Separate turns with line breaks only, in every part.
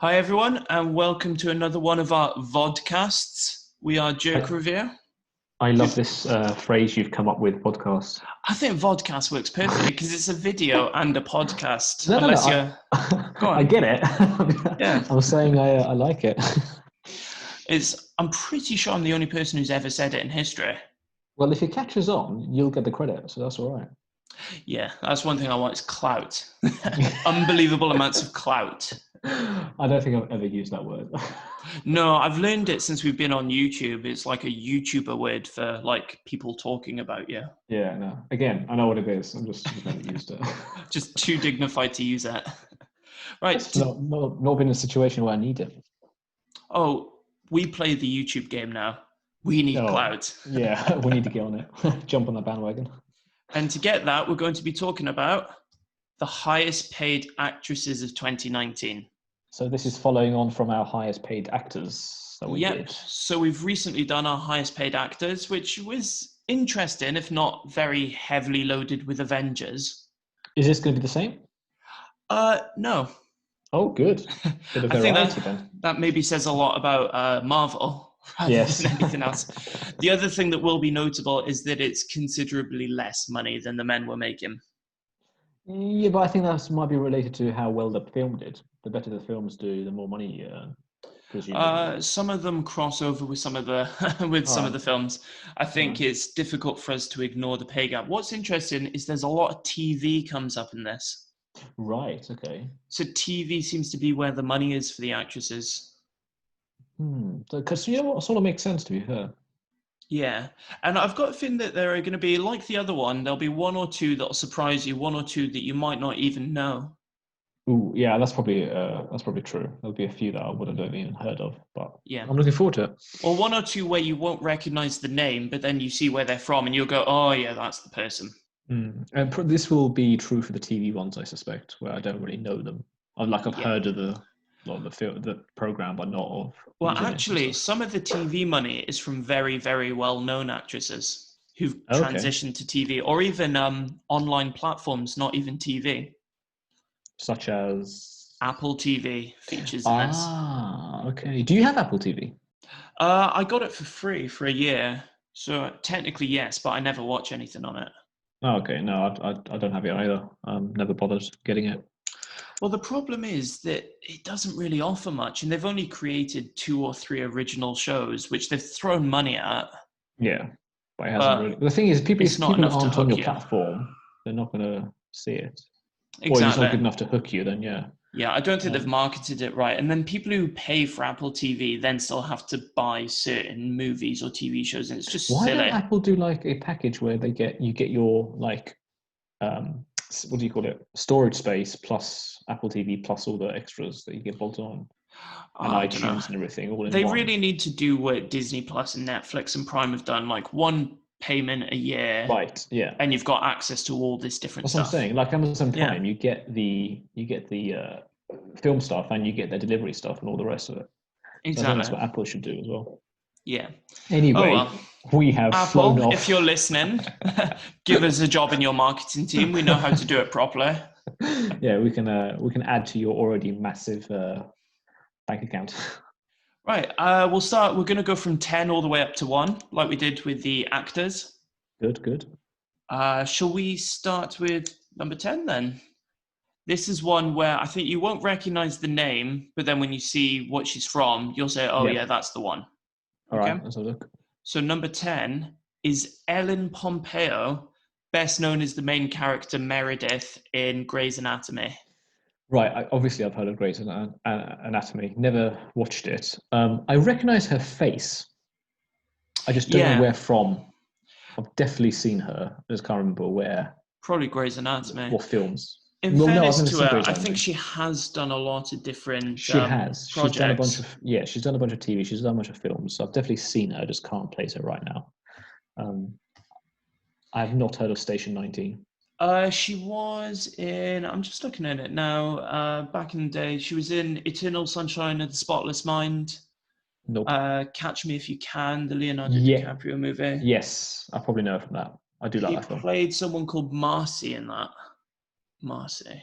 Hi everyone, and welcome to another one of our vodcasts. We are Jerk
I,
Revere.
I love this phrase you've come up with, podcast.
I think vodcast works perfectly because it's a video and a podcast.
No.
Unless you're, go
I
on.
get it.
Yeah,
I was saying I like it.
I'm pretty sure I'm the only person who's ever said it in history.
Well, if it catches on, you'll get the credit, so that's all right.
Yeah, that's one thing I want is clout. Unbelievable amounts of clout.
I don't think I've ever used that word.
No, I've learned it since we've been on YouTube. It's like a YouTuber word for like people talking about you.
Yeah, no. Again, I know what it is. I'm just never used it.
Just too dignified to use it. Right.
It's not been in a situation where I need it.
Oh, we play the YouTube game now. We need clout.
Yeah, we need to get on it. Jump on the bandwagon.
And to get that, we're going to be talking about the highest paid actresses of 2019.
So this is following on from our highest paid actors that we did.
So we've recently done our highest paid actors, which was interesting, if not very heavily loaded with Avengers.
Is this going to be the same?
No.
Oh, good. Bit of variety then.
That maybe says a lot about Marvel rather than anything else. The other thing that will be notable is that it's considerably less money than the men were making.
Yeah, but I think that might be related to how well the film did. The better the films do, the more money you earn, presumably.
Some of them cross over with some of the some of the films. I think it's difficult for us to ignore the pay gap. What's interesting is there's a lot of TV comes up in this.
Right. Okay.
So TV seems to be where the money is for the actresses.
Because you know what sort of makes sense to be fair.
Yeah, and I've got a feeling that there are going to be, like the other one, there'll be one or two that'll surprise you, one or two that you might not even know.
Ooh, yeah, that's probably true. There'll be a few that I wouldn't have even heard of, but
yeah,
I'm looking forward to it.
Or one or two where you won't recognize the name, but then you see where they're from, and you'll go, "Oh yeah, that's the person."
And this will be true for the TV ones, I suspect, where I don't really know them. I've heard of the program, but not of.
Well, actually, some of the TV money is from very, very well-known actresses who've transitioned to TV, or even online platforms, not even TV.
Such as
Apple TV features in this.
Ah, okay. Do you have Apple TV?
I got it for free for a year, so technically yes, but I never watch anything on it.
Oh, okay. No, I don't have it either. Never bothered getting it.
Well, the problem is that it doesn't really offer much, and they've only created 2 or 3 original shows, which they've thrown money at.
Yeah, but it hasn't really. The thing is, if people aren't on your platform, they're not going to see it.
Exactly.
Or it's not good enough to hook you, then yeah.
Yeah, I don't think they've marketed it right. And then people who pay for Apple TV then still have to buy certain movies or TV shows, and it's just silly.
Why don't Apple do like a package where you get your like what do you call it? Storage space plus Apple TV plus all the extras that you get bolted on. And iTunes and everything all in
They
one.
really need to do what Disney Plus and Netflix and Prime have done, like one payment a year.
Right, yeah.
And you've got access to all this different stuff.
That's what I'm saying. Like Amazon Prime, you get the film stuff and you get the delivery stuff and all the rest of it.
Exactly.
So I think that's what Apple should do as well.
Yeah.
Anyway, we have
Apple,
flown off.
If you're listening, give us a job in your marketing team. We know how to do it properly.
Yeah, we can add to your already massive bank account.
Right. We'll start. We're going to go from 10 all the way up to 1, like we did with the actors.
Good.
Shall we start with number 10 then? This is one where I think you won't recognize the name, but then when you see what she's from, you'll say, "Oh yeah, that's the one."
All right, let's have a look.
So number 10 is Ellen Pompeo, best known as the main character Meredith in Grey's Anatomy.
Right, obviously I've heard of Grey's Anatomy, never watched it. I recognize her face. I just don't know where from. I've definitely seen her. I just can't remember where.
Probably Grey's Anatomy.
What films?
In fairness to her, I think she has done a lot of different
She has.
projects.
She's done a bunch of TV. She's done a bunch of films. So I've definitely seen her. I just can't place her right now. I have not heard of Station 19.
She was in, I'm just looking at it now, back in the day, she was in Eternal Sunshine of the Spotless Mind.
Nope.
Catch Me If You Can, the Leonardo DiCaprio movie.
Yes, I probably know her from that. I do like that film.
He played someone called Marcy in that. Marcy.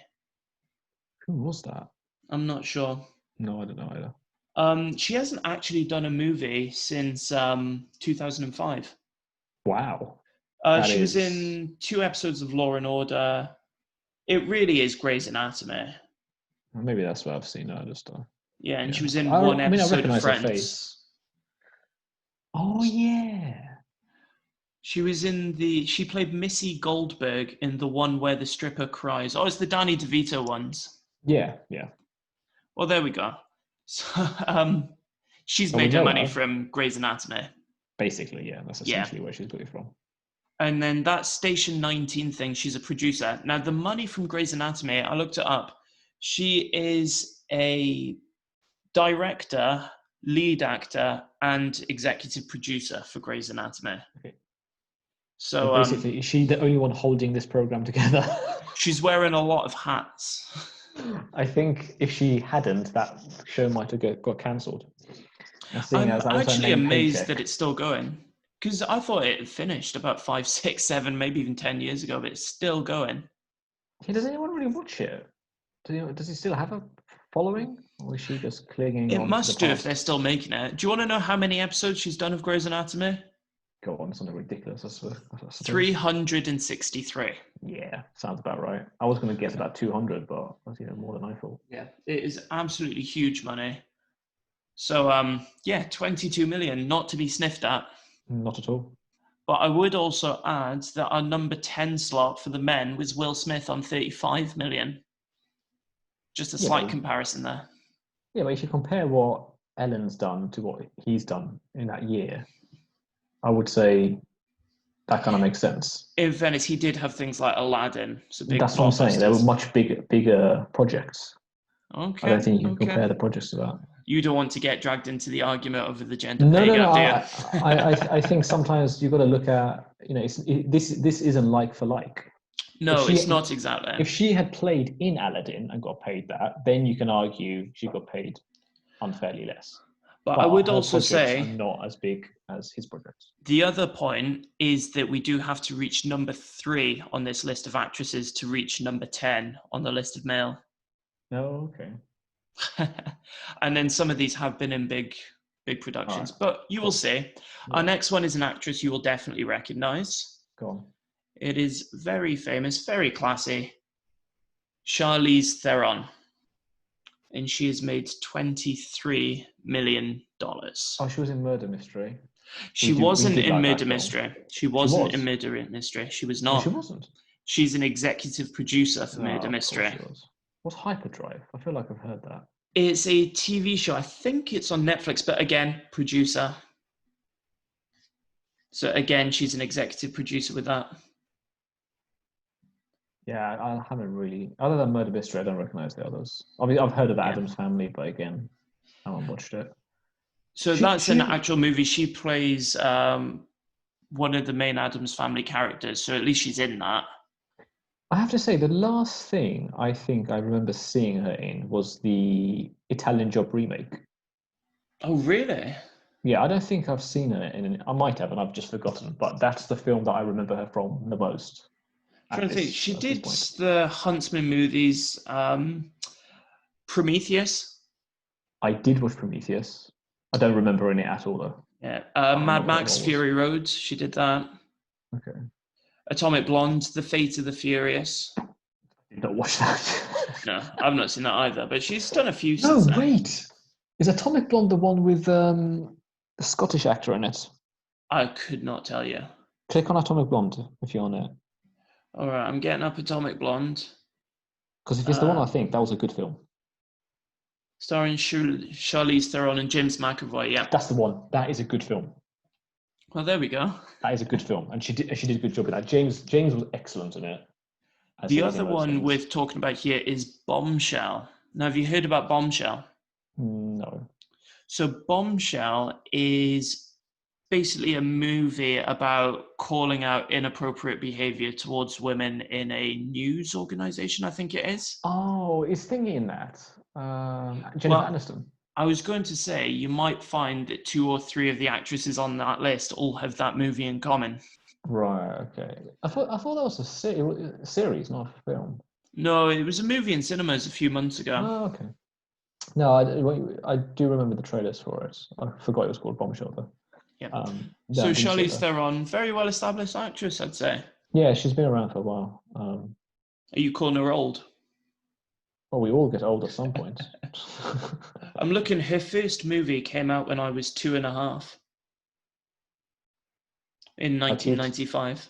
Who was that?
I'm not sure.
No, I don't know either.
She hasn't actually done a movie since 2005.
Wow.
She was in 2 episodes of Law and Order. It really is Grey's Anatomy.
Maybe that's what I've seen. I just.
Yeah, and
Yeah.
she was in one
I mean, I
episode of
recognize her
Friends.
face. Oh yeah.
She was she played Missy Goldberg in the one where the stripper cries. Oh, it's the Danny DeVito ones.
Yeah.
Well, there we go. So, she's
Well,
made her money from Grey's Anatomy.
Basically, yeah. That's essentially where she's got it from.
And then that Station 19 thing, she's a producer. Now, the money from Grey's Anatomy, I looked it up. She is a director, lead actor, and executive producer for Grey's Anatomy.
Okay.
So
basically, is she the only one holding this program together?
She's wearing a lot of hats.
I think if she hadn't, that show might have got cancelled.
I'm actually amazed that it's still going, because I thought it had finished about 5, 6, 7, maybe even 10 years ago, but it's still going.
Yeah, does anyone really watch it? Does he still have a following, or is she just clinging on?
It must do if they're still making it. Do you want to know how many episodes she's done of Grey's Anatomy?
Go on, something ridiculous, I suppose.
363.
Yeah, sounds about right. I was going to guess about 200, but that's more than I thought.
Yeah, it is absolutely huge money. So, 22 million, not to be sniffed at.
Not at all.
But I would also add that our number 10 slot for the men was Will Smith on 35 million. Just a slight comparison there.
Yeah, but if you compare what Ellen's done to what he's done in that year, I would say that kind of makes sense.
In fairness, he did have things like Aladdin. So
that's what I'm saying. They were much bigger projects.
Okay.
I don't think you can compare the projects to that.
You don't want to get dragged into the argument over the gender pay gap, do you?
I think sometimes you've got to look at, this isn't like for like.
No, it's not exactly.
If she had played in Aladdin and got paid that, then you can argue she got paid unfairly less.
But I would also say
not as big as his projects.
The other point is that we do have to reach number 3 on this list of actresses to reach number 10 on the list of male.
Oh, okay.
And then some of these have been in big productions, but you will see. Yeah. Our next one is an actress you will definitely recognize.
Go on.
It is very famous, very classy. Charlize Theron. And she has made $23 million.
Oh, she was in Murder Mystery.
She wasn't in Murder Mystery. She wasn't in Murder Mystery. She was not.
She wasn't.
She's an executive producer for Murder Mystery.
What's Hyperdrive? I feel like I've heard that.
It's a TV show. I think it's on Netflix, but again, producer. So again, she's an executive producer with that.
Yeah, I haven't really. Other than Murder Mystery, I don't recognize the others. I mean, I've heard of Addams Family, but again, I haven't watched it.
So that's an actual movie. She plays one of the main Addams Family characters, so at least she's in that.
I have to say, the last thing I think I remember seeing her in was the Italian Job remake.
Oh, really?
Yeah, I don't think I've seen her in. I might have, and I've just forgotten. But that's the film that I remember her from the most.
I'm trying to think. She did the Huntsman movies. Prometheus.
I did watch Prometheus. I don't remember in it at all, though.
Yeah. Mad Max Fury Road. She did that.
Okay.
Atomic Blonde, The Fate of the Furious.
I did not watch that.
No, I've not seen that either, but she's done a few since then.
Wait. Is Atomic Blonde the one with the Scottish actor in it?
I could not tell you.
Click on Atomic Blonde if you're on it.
All right, I'm getting up Atomic Blonde.
Because if it's the one I think, that was a good film.
Starring Charlize Theron and James McAvoy, yeah.
That's the one. That is a good film.
Well, there we go.
That is a good film, and she did a good job in that. James was excellent in it.
The other one we're talking about here is Bombshell. Now, have you heard about Bombshell?
No.
So Bombshell is basically a movie about calling out inappropriate behavior towards women in a news organization, I think it is.
Oh, is Thingy in that? Jennifer Aniston.
I was going to say, you might find that 2 or 3 of the actresses on that list all have that movie in common.
Right, okay. I thought that was a series, not a film.
No, it was a movie in cinemas a few months ago.
Oh, okay. No, I do remember the trailers for it. I forgot it was called Bombshell though.
Yeah.
No,
So Charlize Theron, very well established actress, I'd say.
Yeah, she's been around for a while.
Are you calling her old?
Well, we all get old at some point.
I'm looking. Her first movie came out when I was 2.5. In 1995.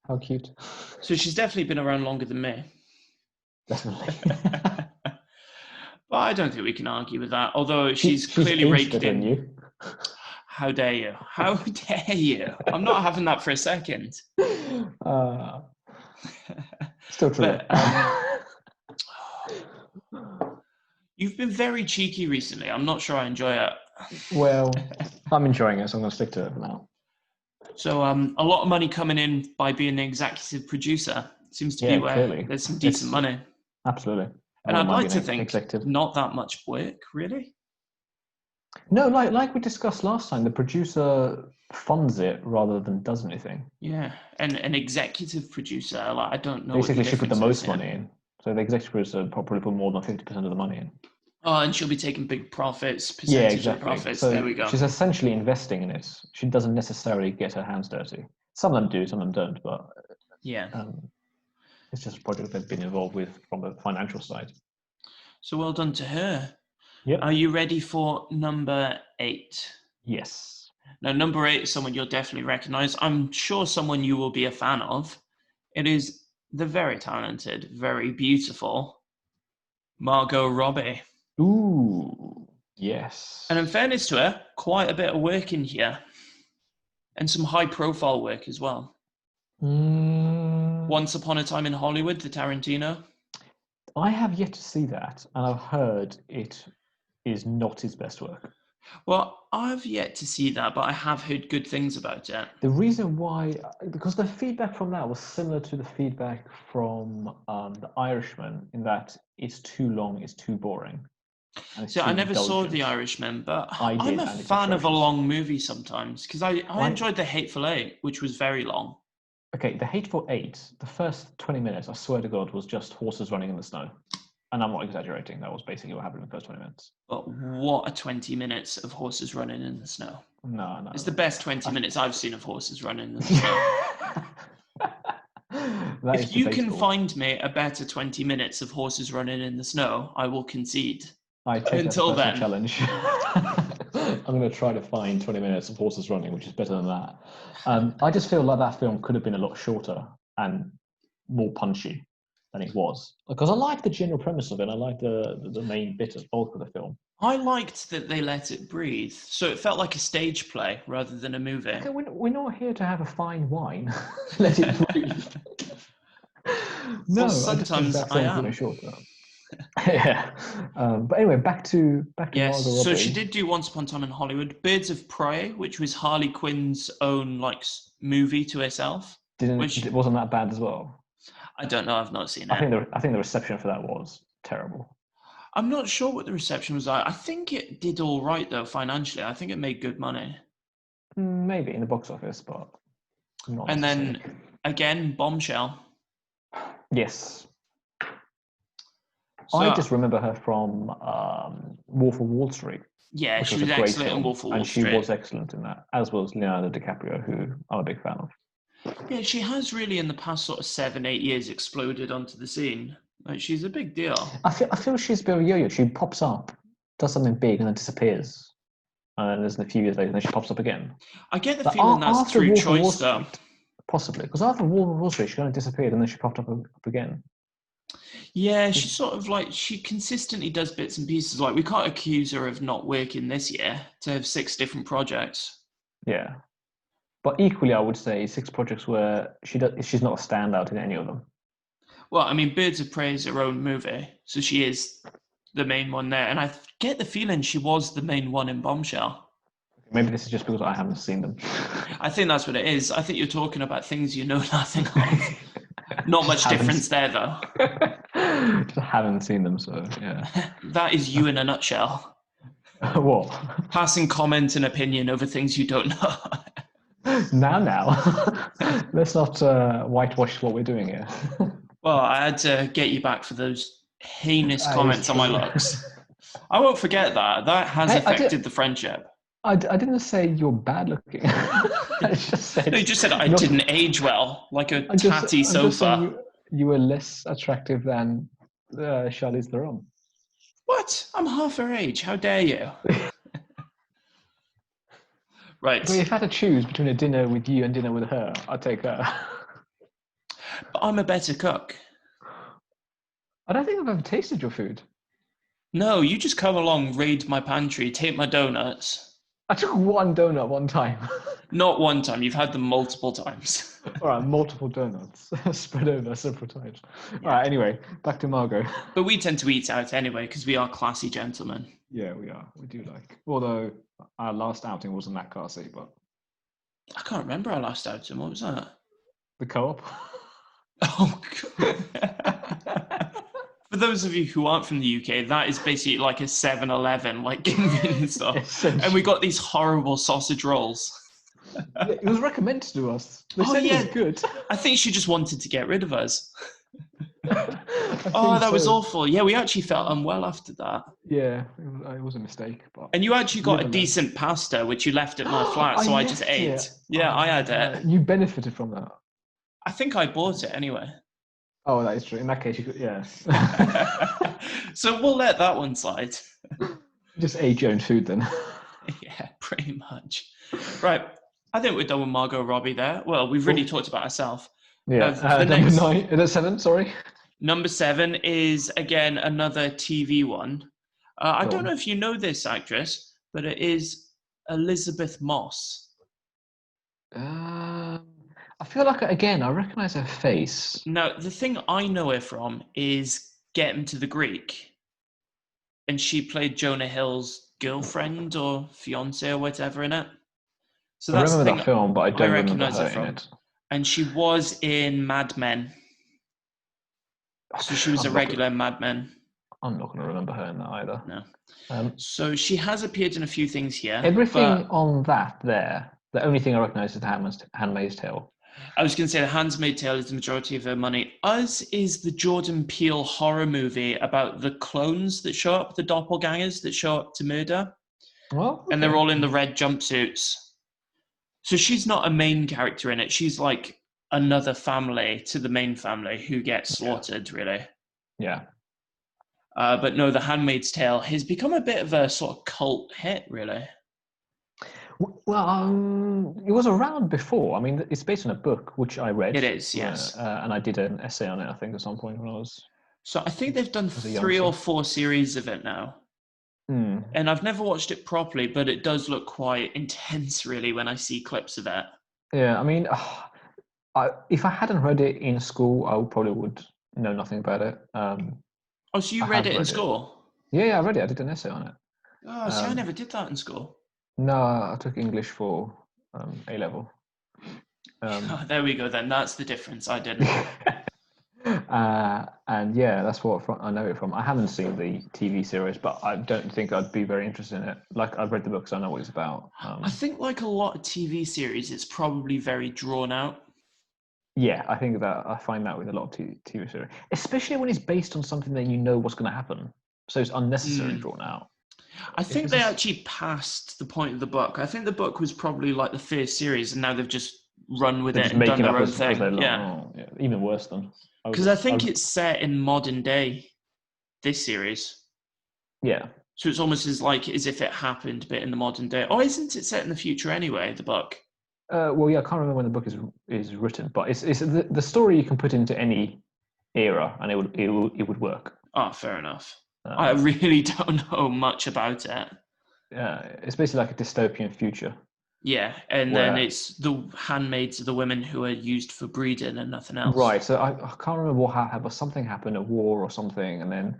How cute.
So she's definitely been around longer than me.
Definitely.
But I don't think we can argue with that. Although she's clearly raked in. You. How dare you? How dare you? I'm not having that for a second.
Still true.
But, you've been very cheeky recently. I'm not sure I enjoy it.
Well, I'm enjoying it, so I'm going to stick to it for now.
So a lot of money coming in by being an executive producer. Seems to be where clearly. There's some decent money.
Absolutely.
And I'd like to think not that much work, really.
No, like we discussed last time, the producer funds it rather than does anything.
Yeah, and an executive producer, I don't know.
Basically, she put the most money in. So the executive producer probably put more than 50% of the money in.
Oh, and she'll be taking big profits, percentage of profits. So there we go.
She's essentially investing in it. She doesn't necessarily get her hands dirty. Some of them do, some of them don't, but
yeah,
it's just a project they've been involved with from the financial side.
So well done to her.
Yep.
Are you ready for number 8?
Yes.
Now, number 8 is someone you'll definitely recognize. I'm sure someone you will be a fan of. It is the very talented, very beautiful Margot Robbie.
Ooh, yes.
And in fairness to her, quite a bit of work in here. And some high-profile work as well. Once Upon a Time in Hollywood, the Tarantino.
I have yet to see that, and I've heard it is not his best work.
Well, I've yet to see that, but I have heard good things about it.
The reason why, because the feedback from that was similar to the feedback from The Irishman, in that it's too long, it's too boring.
So I never saw The Irishman, but I'm a fan of a long movie sometimes, because I enjoyed The Hateful Eight, which was very long.
Okay, The Hateful Eight, the first 20 minutes, I swear to God, was just horses running in the snow. And I'm not exaggerating, that was basically what happened in the first 20 minutes.
But what a 20 minutes of horses running in the snow.
No.
It's the best 20 minutes I've seen of horses running in the snow. If you can find me a better 20 minutes of horses running in the snow, I will concede.
I take until that as a challenge. I'm going to try to find 20 minutes of horses running, which is better than that. I just feel like that film could have been a lot shorter and more punchy than it was. Because I like the general premise of it. I like the main bit of bulk of the film.
I liked that they let it breathe. So it felt like a stage play rather than a movie.
Okay, we're not here to have a fine wine. Let it breathe. No, well,
sometimes I am.
Shorter. Yeah. But anyway, back to
yes.
Margot Robbie.
So she did do Once Upon a Time in Hollywood, Birds of Prey, which was Harley Quinn's own movie to herself.
Wasn't that bad as well?
I don't know. I've not seen it.
I think the reception for that was terrible.
I'm not sure what the reception was like. I think it did all right though financially. I think it made good money.
Maybe in the box office, but not.
And then again, Bombshell.
Yes. So, I just remember her from Wolf of Wall Street.
Yeah, she was excellent in Wolf of Wall Street.
And she was excellent in that, as was Leonardo DiCaprio, who I'm a big fan of.
Yeah, she has really in the past sort of 7-8 years exploded onto the scene. Like, she's a big deal.
I feel she's a bit of a yo-yo. She pops up, does something big, and then disappears. And then there's a few years later, and then she pops up again.
I get the feeling that's through choice, though.
Possibly. Because after Wolf of Wall Street, she kind of disappeared, and then she popped up again.
Yeah, she sort of she consistently does bits and pieces. Like, we can't accuse her of not working this year to have 6 different projects.
Yeah. But equally, I would say 6 projects where she's not a standout in any of them.
Well, I mean, Birds of Prey is her own movie, so she is the main one there. And I get the feeling she was the main one in Bombshell.
Maybe this is just because I haven't seen them.
I think that's what it is. I think you're talking about things you know nothing of. Not much difference there, though.
Just haven't seen them, so yeah.
That is you in a nutshell.
What?
Passing comment and opinion over things you don't know.
Now. Let's not whitewash what we're doing here.
Well, I had to get you back for those heinous comments on my looks. I won't forget that. That has
Hey,
affected the friendship.
I didn't say you're bad looking. I just said
No, you just said I
not.
didn't age well, like a tatty
I'm just saying
sofa.
you were less attractive than Charlize Theron.
What? I'm half her age. How dare you?
But
Right.
if I had to choose between a dinner with you and dinner with her, I'd take her.
But I'm a better cook.
I don't think I've ever tasted your food.
No, you just come along, raid my pantry, take my donuts.
I took one donut one time.
Not one time, you've had them multiple times.
All right, multiple donuts spread over several times.
Yeah.
All right, anyway, back to Margot.
But we tend to eat out anyway because we are classy gentlemen.
Yeah, we are. We do like. Although our last outing wasn't that classy, but
I can't remember our last outing. What was that?
the co-op.
Oh, God. For those of you who aren't from the UK, that is basically like a 7-Eleven, like convenience store. And we got these horrible sausage rolls.
Yeah, it was recommended to us. They
Oh,
said
yeah.
it was good.
I think she just wanted to get rid of us. Oh, that was awful. Yeah, we actually felt unwell after that.
Yeah, it was a mistake. But
And you actually got a decent pasta, which you left at my flat, so I just ate.
It.
Yeah, I had it.
You benefited from that.
I think I bought it anyway.
Oh, that is true. In that case, you could, yeah.
So we'll let that one slide.
Just ate your own food then.
Yeah, pretty much. Right. I think we're done with Margot Robbie there. Well, we've really talked about herself.
Yeah. Number 9. Is it 7? Sorry.
Number 7 is, again, another TV one. I don't know if you know this actress, but it is Elizabeth Moss.
I feel like, again, I recognise her face.
Now, the thing I know her from is Get Him to the Greek. And she played Jonah Hill's girlfriend or fiance or whatever in it. So
I
that's
remember
the thing
that film, but I don't remember
recognise
her
from.
in it.
And she was in Mad Men. So she was a regular in Mad Men.
I'm not going to remember her in that either.
No. So she has appeared in a few things here.
Everything on that there, the only thing I recognise is the Handmaid's Tale.
I was going to say The Handmaid's Tale is the majority of her money. Us is the Jordan Peele horror movie about the clones that show up, the doppelgangers that show up to murder.
Well, okay.
And they're all in the red jumpsuits. So she's not a main character in it. She's like another family to the main family who gets slaughtered, really.
Yeah.
But no, The Handmaid's Tale has become a bit of a sort of cult hit, really.
Well, it was around before. I mean, it's based on a book, which I read.
It is, yes.
And I did an essay on it, I think, at some point when I was...
So I think they've done 3 or 4 series of it now. And I've never watched it properly, but it does look quite intense, really, when I see clips of it.
Yeah, I mean, if I hadn't read it in school, I probably would know nothing about it.
Oh, so you read it in school?
Yeah, I read it. I did an essay on it.
Oh, see, I never did that in school.
No, I took English for A-level.
There we go then. That's the difference. I didn't.
And yeah, that's what I know it from. I haven't seen the TV series, but I don't think I'd be very interested in it. Like, I've read the books, I know what it's about.
I think like a lot of TV series, it's probably very drawn out.
Yeah, I think that I find that with a lot of TV series, especially when it's based on something that you know what's going to happen. So it's unnecessarily drawn out.
I think they actually passed the point of the book. I think the book was probably like the first series, and now they've just run with it and done their own thing.
Yeah, even worse than.
Because I think it's set in modern day, this series.
Yeah.
So it's almost as if it happened, but in the modern day. Oh, isn't it set in the future anyway, the book?
Well, yeah, I can't remember when the book is written, but it's the story you can put into any era, and it would work.
Oh, fair enough. I really don't know much about it.
Yeah, it's basically like a dystopian future.
Yeah, and then it's the handmaids of the women who are used for breeding and nothing else.
Right, so I can't remember what happened, but something happened, a war or something, and then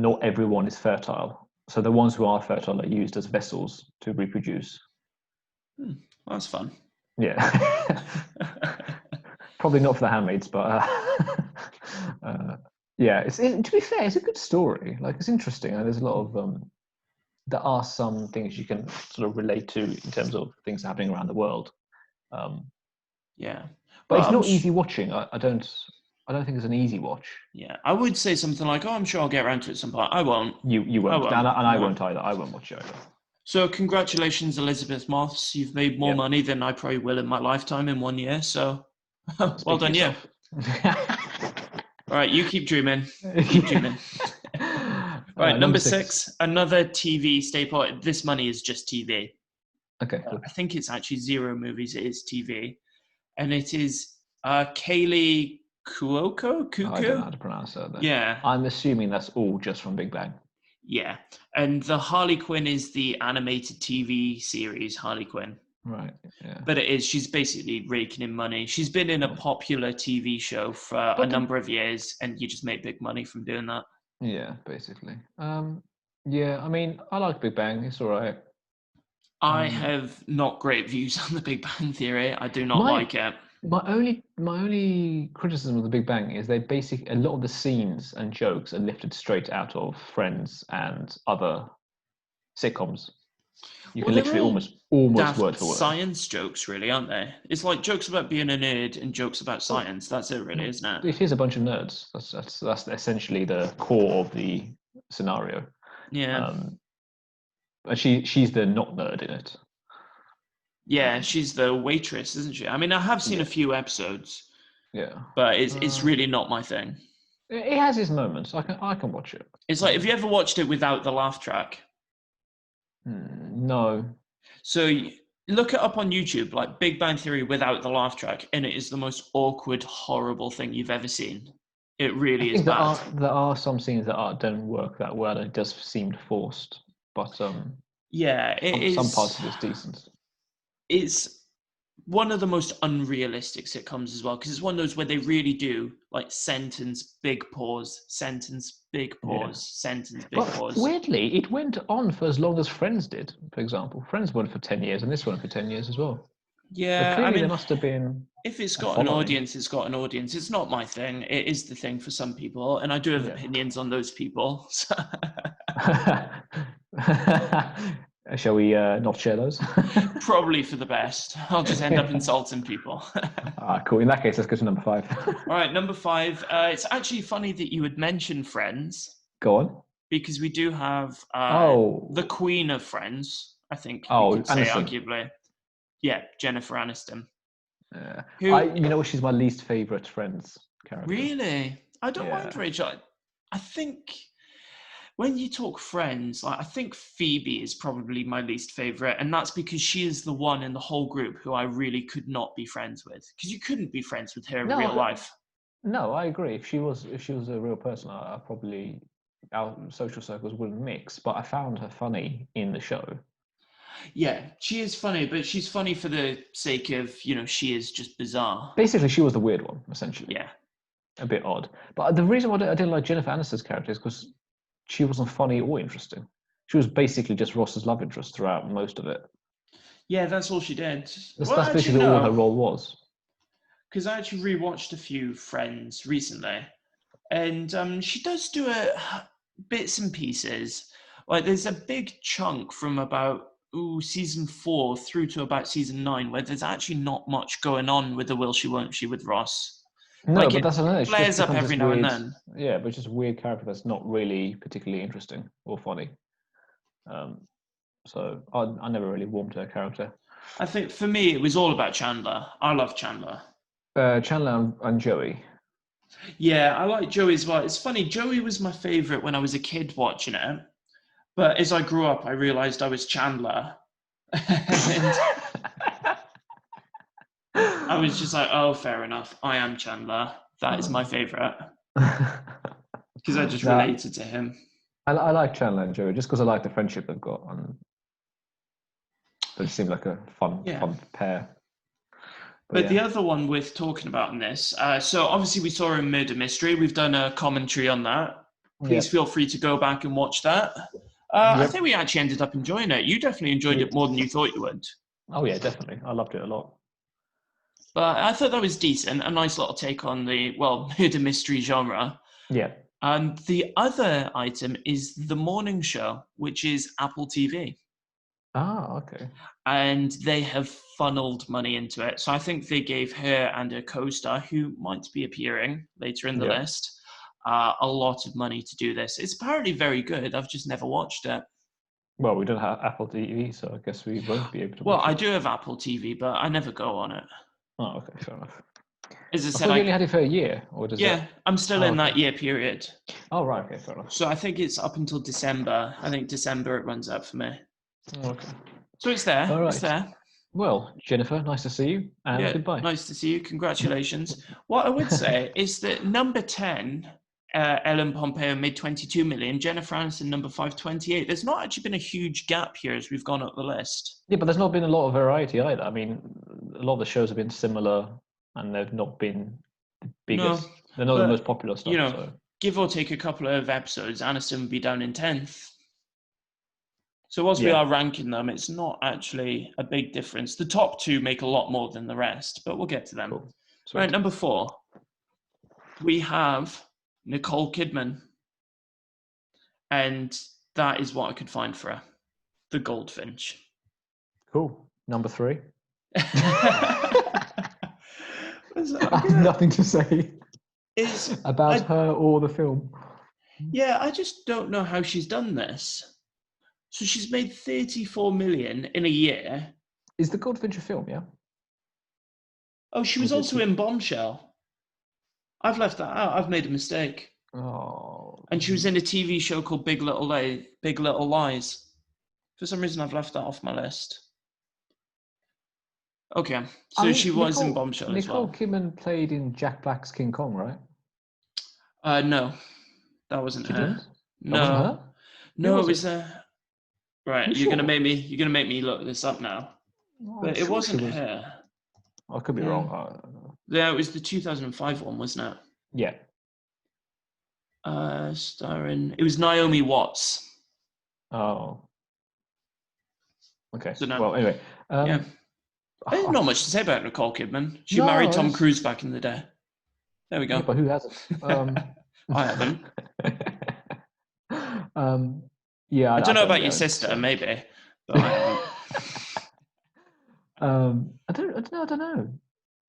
not everyone is fertile. So the ones who are fertile are used as vessels to reproduce.
Well, that's fun.
Yeah. Probably not for the handmaids, but yeah. To be fair, it's a good story. Like, it's interesting, and there's a lot of there are some things you can sort of relate to in terms of things happening around the world.
Yeah,
but it's not easy watching. I don't. I don't think it's an easy watch.
Yeah, I would say something like, "Oh, I'm sure I'll get around to it at some point." I won't.
You won't,
won't.
and I
No.
won't either. I won't watch it either.
So congratulations, Elizabeth Moss. You've made more
Yep.
money than I probably will in my lifetime in 1 year. So well done, you. All right, you keep dreaming. Keep dreaming. All right, number six, another TV staple. This money is just TV.
Okay, cool.
I think it's actually zero movies. It is TV. And it is Kaylee Cuoco?
I don't know how to pronounce that.
Yeah.
I'm assuming that's all just from Big Bang.
Yeah. And the Harley Quinn is the animated TV series Harley Quinn.
Right, yeah.
But it is, she's basically raking in money. She's been in a popular TV show for a number of years, and you just make big money from doing that.
Yeah, basically. Yeah, I mean, I like Big Bang. It's all right.
I have not great views on the Big Bang Theory. I do not like it.
My only criticism of the Big Bang is a lot of the scenes and jokes are lifted straight out of Friends and other sitcoms. You can literally almost word for word.
Science jokes, really, aren't they? It's like jokes about being a nerd and jokes about science. That's it, really, isn't it?
It is a bunch of nerds. That's essentially the core of the scenario.
Yeah.
And she's the not nerd in it.
Yeah, she's the waitress, isn't she? I mean, I have seen a few episodes.
Yeah.
But it's really not my thing.
It has its moments. I can watch it.
It's like, have you ever watched it without the laugh track?
No.
So look it up on YouTube, like Big Bang Theory without the laugh track, and it is the most awkward, horrible thing you've ever seen. It really is bad.
There are some scenes that don't work that well. It does seem forced, but
yeah,
some parts of it's decent.
It's one of the most unrealistic sitcoms as well, because it's one of those where they really do like sentence, big pause, sentence, big pause, sentence, big pause.
Weirdly, it went on for as long as Friends did, for example. Friends went for 10 years and this went for 10 years as well.
Yeah,
clearly there must have been...
If it's got an audience, it's got an audience. It's not my thing. It is the thing for some people, and I do have opinions on those people.
Shall we not share those?
Probably for the best. I'll just end up insulting people.
Cool. In that case, let's go to number 5.
All right, number 5. It's actually funny that you would mention Friends.
Go on.
Because we do have the queen of Friends, I think you could say, arguably. Yeah, Jennifer Aniston.
You know, she's my least favourite Friends character.
Really? I don't mind Rachel. I think... when you talk Friends, I think Phoebe is probably my least favorite, and that's because she is the one in the whole group who I really could not be friends with. Because you couldn't be friends with her in real life.
No, I agree. If she was a real person, I probably our social circles wouldn't mix. But I found her funny in the show.
Yeah, she is funny, but she's funny for the sake of, she is just bizarre.
Basically, she was the weird one, essentially.
Yeah,
a bit odd. But the reason why I didn't like Jennifer Aniston's character is because she wasn't funny or interesting. She was basically just Ross's love interest throughout most of it.
Yeah, that's all she did.
That's basically all her role was.
Because I actually rewatched a few Friends recently, and she does do bits and pieces. Like there's a big chunk from about season 4 through to about season 9 where there's actually not much going on with the will she won't she with Ross.
No, but that's another. It
flares up every now and then.
Yeah, but it's just a weird character that's not really particularly interesting or funny. So I never really warmed to her character.
I think for me, it was all about Chandler. I love Chandler.
Chandler and Joey.
Yeah, I like Joey as well. It's funny, Joey was my favourite when I was a kid watching it. But as I grew up, I realised I was Chandler. And I was just like, oh, fair enough. I am Chandler. That is my favourite. Because I just related to him.
I like Chandler and Joey just because I like the friendship they've got. And they seem like a fun pair.
But the other one worth talking about in this, so obviously we saw in Murder Mystery. We've done a commentary on that. Please feel free to go back and watch that. I think we actually ended up enjoying it. You definitely enjoyed it more than you thought you would.
Oh, yeah, definitely. I loved it a lot.
But I thought that was decent. A nice little take on the, murder mystery genre.
Yeah.
And the other item is The Morning Show, which is Apple TV.
Ah, okay.
And they have funneled money into it. So I think they gave her and her co-star, who might be appearing later in the
Yeah.
list, a lot of money to do this. It's apparently very good. I've just never watched it.
Well, we don't have Apple TV, so I guess we won't be able to
Well,
watch
I
it.
do have Apple TV, but I never go on it.
Oh, okay, fair enough.
As I
I
said,
thought you only had it for a year, or does
yeah,
it?
I'm still
Oh,
in that
okay.
year period.
Oh, right, okay, fair enough.
So I think it's up until December. I think December it runs out for me.
Okay.
So it's there.
All
It's
right.
there.
Well, Jennifer, nice to see you, and
Yeah,
goodbye.
nice to see you. Congratulations. What I would say is that number 10, Ellen Pompeo made 22 million, Jennifer Aniston number 5, 28. There's not actually been a huge gap here as we've gone up the list.
Yeah, but there's not been a lot of variety either. I mean, a lot of the shows have been similar, and they've not been the
No,
biggest. They're not the most
but,
popular
you
stuff.
know,
So
give or take a couple of episodes, Aniston would be down in 10th. So whilst we
yeah,
are ranking them, it's not actually a big difference. The top two make a lot more than the rest, but we'll get to them.
cool.
Right,
Sweet.
number 4, we have Nicole Kidman. And that is what I could find for her. The Goldfinch.
Cool. Number 3.
I
I have nothing to say about
I,
her or the film.
yeah, I just don't know how she's done this. So she's made 34 million in a year.
Is the Goldfinch a film? Yeah.
Oh, she was also in Bombshell. I've left that out. I've made a mistake.
Oh.
And she was in a TV show called Big Little Lies. For some reason, I've left that off my list. Okay, so she was in Bombshell as well.
Nicole Kidman played in Jack Black's King Kong, right?
No, that wasn't
She
her.
didn't?
No,
That wasn't her?
no,
Was
it was right.
You're
Gonna make me look this up now. But it wasn't her.
I could be wrong.
Yeah, it was the 2005 one, wasn't it?
Yeah.
Starring. It was Naomi Watts.
Oh. Okay.
So no.
Well, anyway.
Yeah. There's not much to say about Nicole Kidman. She married Tom Cruise back in the day. There we go.
Yeah, but who hasn't?
I haven't.
Yeah.
I don't know about your sister, maybe. But I haven't.
I don't know.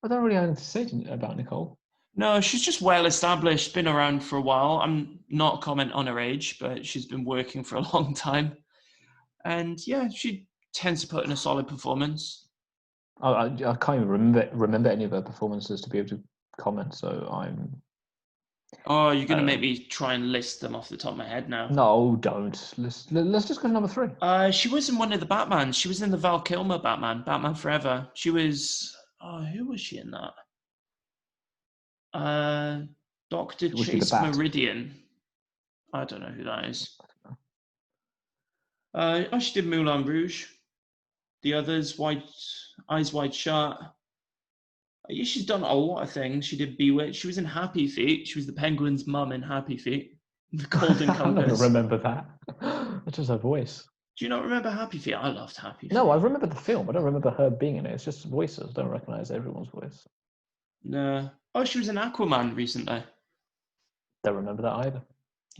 I don't really have anything to say about Nicole.
No, she's just well established, been around for a while. I'm not comment on her age, but she's been working for a long time. And yeah, she tends to put in a solid performance.
I can't even remember any of her performances to be able to comment, so I'm...
Oh, you're going to make me try and list them off the top of my head now.
No, don't. Let's just go to number 3.
She was in one of the Batmans. She was in the Val Kilmer Batman Forever. She was... Oh, who was she in that? Dr. Chase Meridian. I don't know who that is. She did Moulin Rouge. The others, Eyes Wide Shut. Yeah, she's done a lot of things. She did Bewitched. She was in Happy Feet. She was the Penguin's mum in Happy Feet. The Golden Compass.
I don't remember that. That's just her voice.
Do you not remember Happy Feet? I loved Happy Feet.
No, I remember the film. I don't remember her being in it. It's just voices. I don't recognize everyone's voice.
No. Oh, she was in Aquaman recently.
Don't remember that either.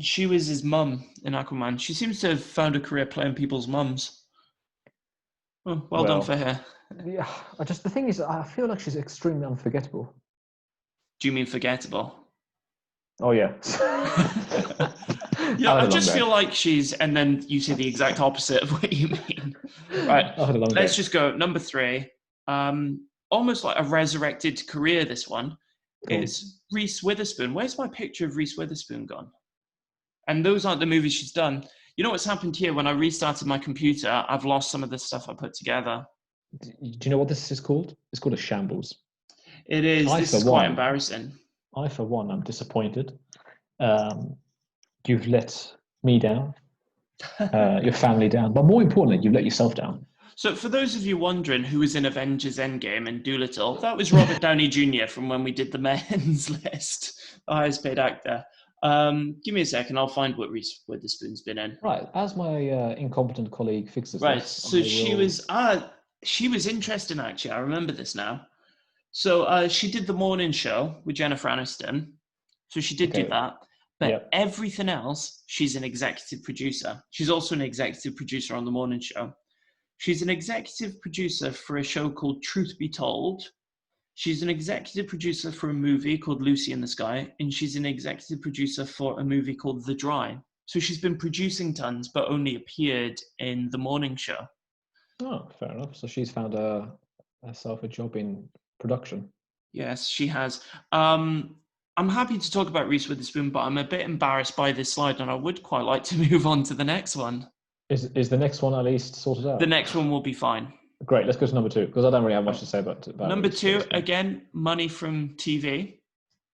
She was his mum in Aquaman. She seems to have found a career playing people's mums. Oh, well done for her.
Yeah, the thing is, I feel like she's extremely unforgettable.
Do you mean forgettable?
Oh, yeah.
Yeah, I just feel like she's, and then you say the exact opposite of what you mean. Right, let's just go. Number 3, almost like a resurrected career, this one, is Reese Witherspoon. Where's my picture of Reese Witherspoon gone? And those aren't the movies she's done. You know what's happened here? When I restarted my computer, I've lost some of the stuff I put together.
Do you know what this is called? It's called a shambles.
It is. This is quite embarrassing.
I, for one, am disappointed. You've let me down, your family down, but more importantly, you've let yourself down.
So for those of you wondering who was in Avengers Endgame and Doolittle, that was Robert Downey Jr. from when we did the men's list, the highest paid actor. Give me a second, I'll find what Reese Witherspoon's been in.
Right, as my incompetent colleague fixes
right,
this.
So she was interesting, actually. I remember this now. So she did the morning show with Jennifer Aniston. So she did do that. But everything else, she's an executive producer. She's also an executive producer on the morning show. She's an executive producer for a show called Truth Be Told. She's an executive producer for a movie called Lucy in the Sky, and she's an executive producer for a movie called The Dry. So she's been producing tons, but only appeared in the morning show.
Oh, fair enough. So she's found herself a job in production.
Yes, she has. I'm happy to talk about Reese Witherspoon, but I'm a bit embarrassed by this slide, and I would quite like to move on to the next one.
Is the next one at least sorted out?
The next one will be fine.
Great, let's go to number 2, because I don't really have much to say about
number 2, again, money from TV.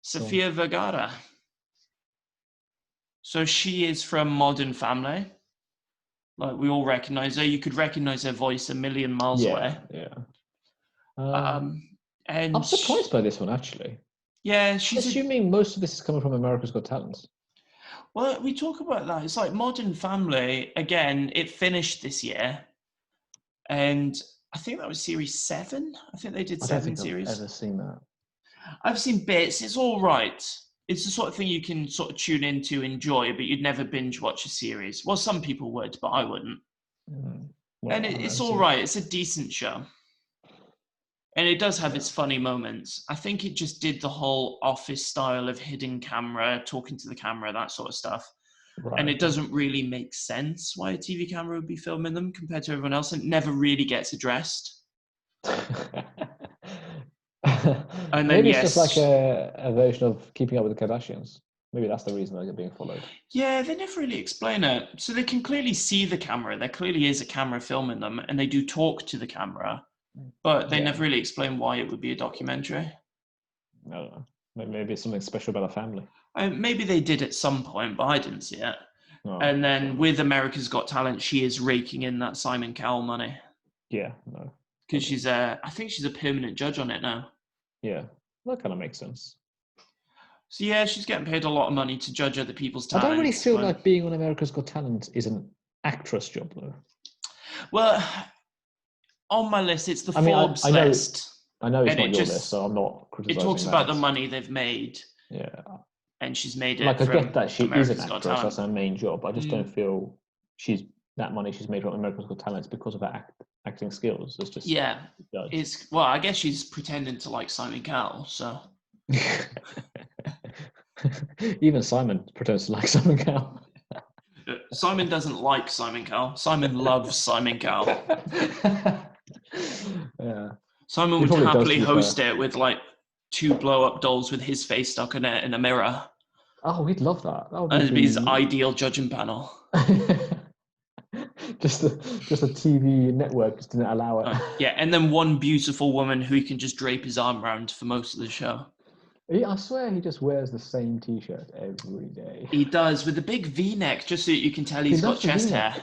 Sofia Vergara. So she is from Modern Family. Like, we all recognize her. You could recognize her voice a million miles away.
Yeah.
And
I'm surprised by this one, actually.
Yeah,
she's assuming most of this is coming from America's Got Talent.
Well, we talk about that. It's like Modern Family, again, it finished this year. And I think that was series 7. I think they did 7 series.
I've ever seen that.
I've seen bits. It's all right. It's the sort of thing you can sort of tune into, enjoy, but you'd never binge watch a series. Well, some people would, but I wouldn't. Well, and it's all right. It's a decent show. And it does have its funny moments. I think it just did the whole Office style of hidden camera, talking to the camera, that sort of stuff. Right. And it doesn't really make sense why a TV camera would be filming them compared to everyone else. And it never really gets addressed. And then,
maybe it's just like a version of Keeping Up with the Kardashians. Maybe that's the reason they're being followed.
Yeah, they never really explain it. So they can clearly see the camera. There clearly is a camera filming them, and they do talk to the camera. But they never really explain why it would be a documentary.
I don't know. Maybe it's something special about a family.
Maybe they did at some point, but I didn't see it. Oh, and then with America's Got Talent, she is raking in that Simon Cowell money.
Yeah, no.
Because I think she's a permanent judge on it now.
Yeah, that kind of makes sense.
So yeah, she's getting paid a lot of money to judge other people's talent.
I don't really feel like being on America's Got Talent is an actress job, though.
Well, on my list, it's the Forbes list.
I know it's not your list, so I'm not criticizing.
It talks about the money they've made.
Yeah.
And she's made it.
Like, I get that she is an actress, that's her main job. I just don't feel that money she's made from America's Got Talent is because of her acting skills. It's just
I guess she's pretending to like Simon Cowell, so.
Even Simon pretends to like Simon Cowell.
Simon doesn't like Simon Cowell. Simon loves Simon Cowell.
Yeah.
Simon would happily host it with like 2 blow-up dolls with his face stuck in it in a mirror.
Oh, we'd love that.
And it'd be his ideal judging panel.
just a TV network just didn't allow it.
Yeah, and then one beautiful woman who he can just drape his arm around for most of the show.
I swear he just wears the same T-shirt every day.
He does, with a big V-neck, just so you can tell he's got chest hair.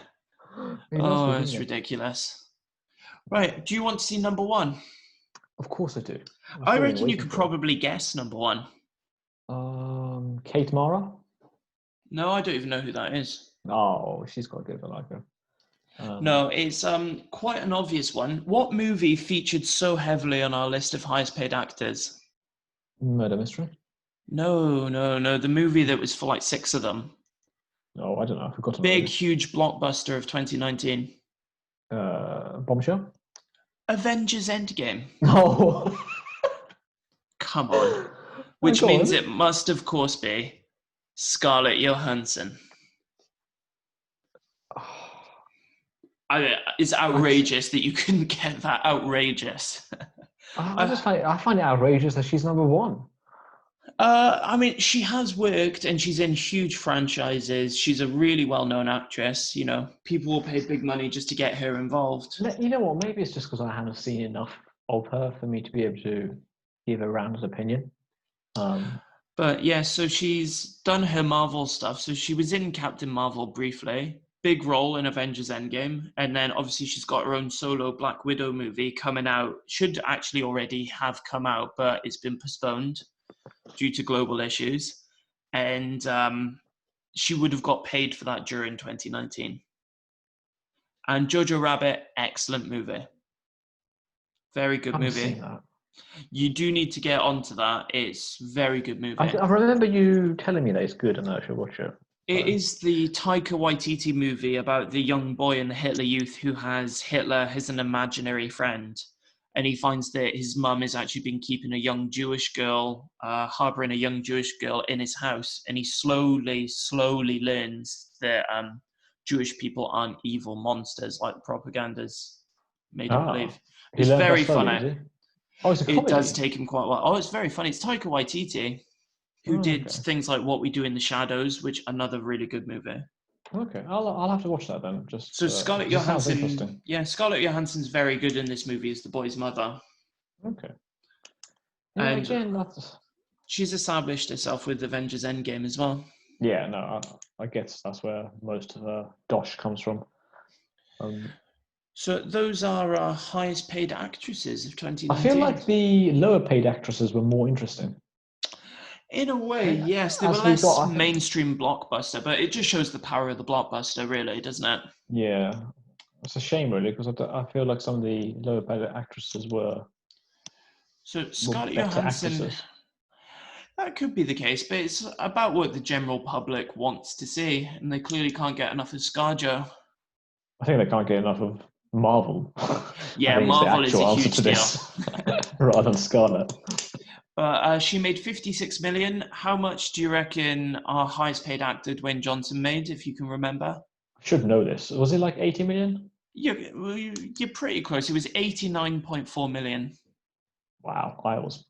Oh, it's ridiculous. Right, do you want to see number 1?
Of course I do.
I reckon you could probably guess number 1.
Kate Mara?
No, I don't even know who that is.
Oh, she's quite good. I like her.
No, it's quite an obvious one. What movie featured so heavily on our list of highest paid actors?
Murder Mystery?
No. The movie that was for like 6 of them.
Oh, I don't know. I forgot.
Big, huge blockbuster of 2019.
Bombshell?
Avengers Endgame.
No.
Come on. Which means it must, of course, be Scarlett Johansson. It's outrageous that you couldn't get that outrageous.
I find it outrageous that she's number 1.
I mean, she has worked and she's in huge franchises. She's a really well-known actress. You know, people will pay big money just to get her involved.
You know what? Maybe it's just because I haven't seen enough of her for me to be able to give a rounded opinion.
But yeah, so she's done her Marvel stuff. So she was in Captain Marvel briefly. Big role in Avengers Endgame. And then obviously she's got her own solo Black Widow movie coming out. Should actually already have come out, but it's been postponed due to global issues. And she would have got paid for that during 2019. And Jojo Rabbit, excellent movie. Very good movie. You do need to get onto that. It's a very good movie.
I remember you telling me that it's good and I should watch it.
It is the Taika Waititi movie about the young boy in the Hitler Youth who has Hitler as an imaginary friend. And he finds that his mum has actually been keeping a young Jewish girl, harboring a young Jewish girl in his house. And he slowly learns that Jewish people aren't evil monsters like propaganda's made him believe.
He
It's
learned that
very
slowly,
funny.
did he? Oh, it's a comedy.
It does take him quite a while. Oh, it's very funny. It's Taika Waititi, who did things like What We Do in the Shadows, which another really good movie.
Okay, I'll have to watch that then. Just
so Scarlett Johansson, Scarlett Johansson's very good in this movie as the boy's mother.
Okay. Yeah,
And
again, that's...
she's established herself with Avengers Endgame as well.
Yeah, no, I guess that's where most of the dosh comes from.
So those are our highest paid actresses of 2019.
I feel like the lower paid actresses were more interesting.
In a way, yes. They were less mainstream blockbuster, but it just shows the power of the blockbuster, really, doesn't it?
Yeah. It's a shame, really, because I feel like some of the lower paid actresses were...
So Scarlett Johansson... That could be the case, but it's about what the general public wants to see, and they clearly can't get enough of ScarJo.
I think they can't get enough of Marvel.
Yeah, Marvel is a huge deal.
Rather than Scarlett.
But she made 56 million. How much do you reckon our highest paid actor, Dwayne Johnson, made, if you can remember?
I should know this. Was it like 80 million?
You're pretty close. It was 89.4 million. Wow,
I was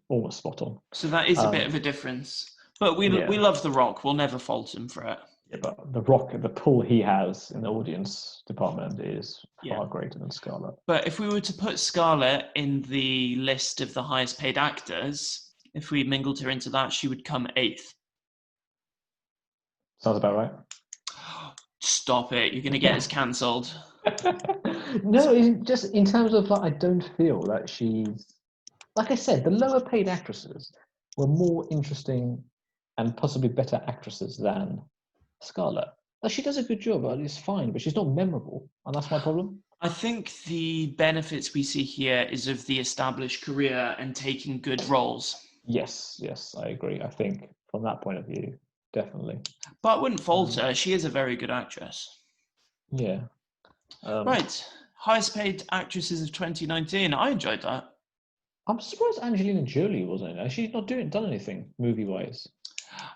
almost spot on.
So that is a bit of a difference. But we love The Rock. We'll never fault him for it.
Yeah, but The Rock, the pull he has in the audience department is far greater than Scarlett.
But if we were to put Scarlett in the list of the highest paid actors, if we mingled her into that, she would come 8th.
Sounds about right.
Stop it. You're going to get us cancelled.
No, just in terms of, like, I don't feel that she's... Like I said, the lower paid actresses were more interesting and possibly better actresses than Scarlett. She does a good job, it's fine, but she's not memorable, and that's my problem.
I think the benefits we see here is of the established career and taking good roles.
Yes, I agree. I think from that point of view, definitely.
But I wouldn't fault her. She is a very good actress.
Yeah.
Right. Highest paid actresses of 2019. I enjoyed that.
I'm surprised Angelina Jolie wasn't in. She's not done anything movie-wise.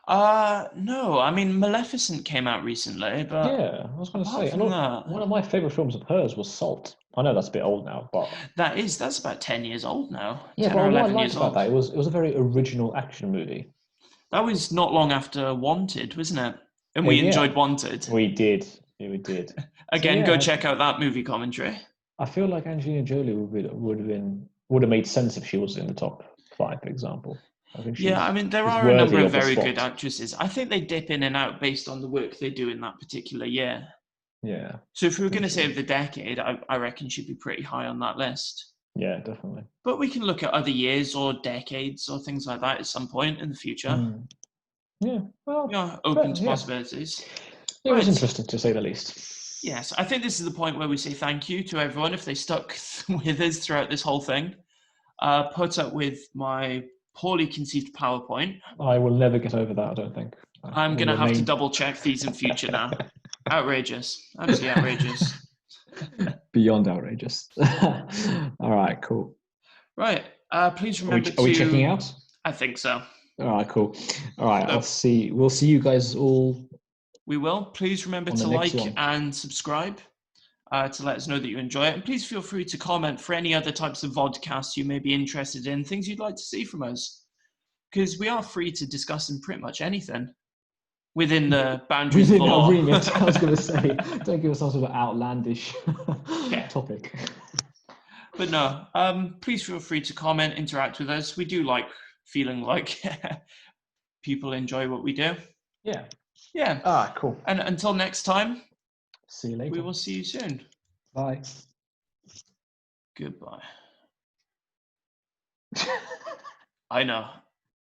No. I mean, Maleficent came out recently, but
yeah, I was going to say, one of my favorite films of hers was Salt. I know that's a bit old now, but
that's about 10 years old now.
Yeah,
10
but
or 11
what I liked
years
about
old.
that, it was a very original action movie.
That was not long after Wanted, wasn't it? And we enjoyed Wanted.
We did. We did.
Again, go check out that movie commentary.
I feel like Angelina Jolie would have made sense if she was in the top 5, for example. I think
there are a number of very good actresses. I think they dip in and out based on the work they do in that particular year.
Yeah.
So if we were going to say of the decade, I reckon she'd be pretty high on that list.
Yeah, definitely.
But we can look at other years or decades or things like that at some point in the future.
Yeah, well...
open to possibilities.
It was interesting, to say the least.
Yes, I think this is the point where we say thank you to everyone if they stuck with us throughout this whole thing. Put up with my poorly conceived PowerPoint.
I will never get over that, I don't think.
I'm going to have to double check these in future now. Outrageous. Absolutely outrageous.
Beyond outrageous. All right, cool.
Right. Please remember
Are we checking out?
I think so.
All right, cool. All right, we'll see you guys all.
We will. Please remember to like and subscribe to let us know that you enjoy it. And please feel free to comment for any other types of vodcasts you may be interested in, things you'd like to see from us. Because we are free to discuss in pretty much anything within the boundaries of the law.
I was going to say, don't give us some sort of outlandish topic.
But no, please feel free to comment, interact with us. We do like feeling like people enjoy what we do.
Yeah.
Yeah.
Cool.
And until next time,
see you later.
We will see you soon.
Bye.
Goodbye. I know.